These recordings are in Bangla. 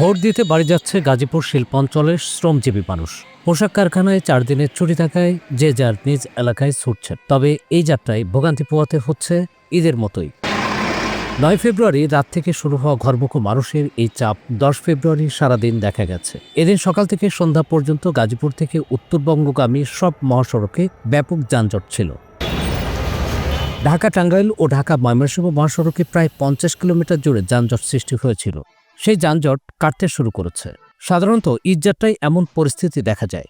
ভোট দিতে বাড়ি যাচ্ছে গাজীপুর শিল্পাঞ্চলের শ্রমজীবী মানুষ। পোশাক কারখানায় 4 দিনের ছুটি থাকায় যে যার নিজ এলাকায় ছুটছেন। তবে এই যাত্রায় ভোগান্তি পোহাতে হচ্ছে ঈদের মতোই। 9 ফেব্রুয়ারি রাত থেকে শুরু হওয়া ঘরমুখো মানুষের এই চাপ 10 ফেব্রুয়ারি সারাদিন দেখা গেছে। এদিন সকাল থেকে সন্ধ্যা পর্যন্ত গাজীপুর থেকে উত্তরবঙ্গগামী সব মহাসড়কে ব্যাপক যানজট ছিল। ঢাকা টাঙ্গাইল ও ঢাকা ময়মনসিংহ মহাসড়কে প্রায় 50 কিলোমিটার জুড়ে যানজট সৃষ্টি হয়েছিল। সেই যানজট কাটতে শুরু করেছে। সাধারণত ঈদযাত্রায় এমন পরিস্থিতি দেখা যায়।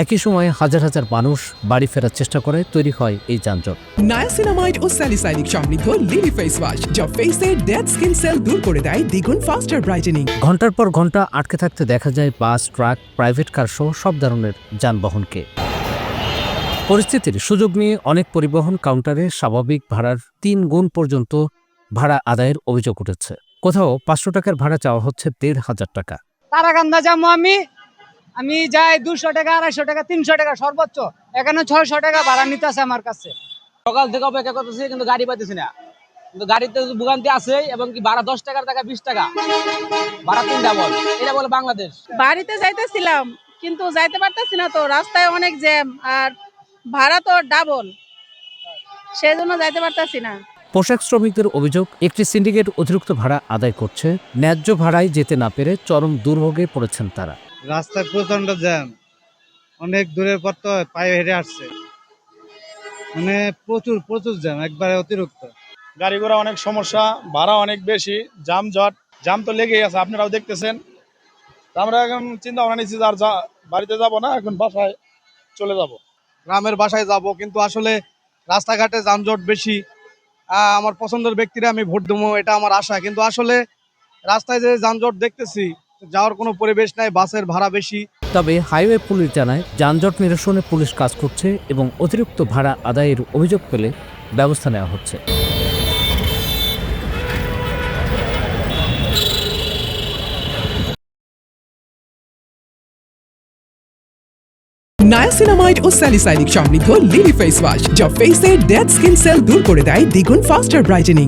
একই সময়ে হাজার হাজার মানুষ বাড়ি ফেরার চেষ্টা করে, তৈরি হয় এই যানজট। নায়াসিনামাইড ও স্যালিসাইলিক সমৃদ্ধ লিলি ফেস ওয়াশ যা ফেসের ডেড স্কিন সেল দূর করে দেয় দ্বিগুণ ফাস্টার ব্রাইটেনিং। ঘন্টার পর ঘন্টা আটকে থাকতে দেখা যায় বাস, ট্রাক, প্রাইভেট কার সহ সব ধরনের যানবাহনকে। পরিস্থিতির সুযোগ নিয়ে অনেক পরিবহন কাউন্টারে স্বাভাবিক ভাড়ার 3 গুণ পর্যন্ত ভাড়া আদায়ের অভিযোগ উঠেছে। কোথাও 500 টাকার ভাড়া চাওয়া হচ্ছে 1,500 টাকা। তারাকান্দা যাবো আমি যাই 200 টাকা, 250 টাকা, 300 টাকা সর্বোচ্চ। এখানে 600 টাকা ভাড়া নিতে আছে আমার কাছে। সকাল থেকে অপেক্ষা করতেছি কিন্তু গাড়ি পাইতেছি না। কিন্তু গাড়িতে ভোগান্তি আছে এবং কি ভাড়া 10 টাকার টাকা 20 টাকা ভাড়া 3 ডাবল। এটা বলে বাংলাদেশ। বাড়িতে যাইতেছিলাম কিন্তু যাইতে পারতেছি না, তো রাস্তায় অনেক জ্যাম আর ভাড়া তো ডাবল, সেই জন্য যাইতে পারতেছি না। পোশাক শ্রমিকদের অভিযোগ, একটি সিন্ডিকেট অতিরিক্ত ভাড়া আদায় করছে। ন্যায্য ভাড়ায় যেতে না পেরে চরম দুর্ভোগে পড়েছেন তারা। রাস্তায় প্রচন্ড জ্যাম, অনেক দূরের পর তো পায়ে হেঁটে আসছে, মানে প্রচুর প্রচুর জ্যাম, একবারে অতিরিক্ত। গাড়ি ঘোড়া অনেক সমস্যা, ভাড়া অনেক বেশি, জাম তো লেগেই আছে, আপনারাও দেখতেছেন। আমরা এখন চিন্তা ভাবনা নিচ্ছি আর বাড়িতে যাব না, এখন বাসায় চলে যাব, গ্রামের বাসায় যাব। কিন্তু আসলে রাস্তাঘাটে যানজট বেশি। আমার পছন্দের ব্যক্তিরা আমি ভোট দেবো, এটা আমার আশা। কিন্তু আসলে রাস্তায় যে যানজট দেখতেছি, যাওয়ার কোনো পরিবেশ নাই, বাসের ভাড়া বেশি। তবে হাইওয়ে পুলিশ জানায় যানজট নিরসনে পুলিশ কাজ করছে এবং অতিরিক্ত ভাড়া আদায়ের অভিযোগ পেলে ব্যবস্থা নেওয়া হচ্ছে। নায়াসিনামাইড ও স্যালিসাইলিক সমৃদ্ধ লিলি ফেস ওয়াশ যা ফেসের ডেড স্কিন সেল দূর করে দেয় দ্বিগুণ ফাস্টার ব্রাইটেনিং।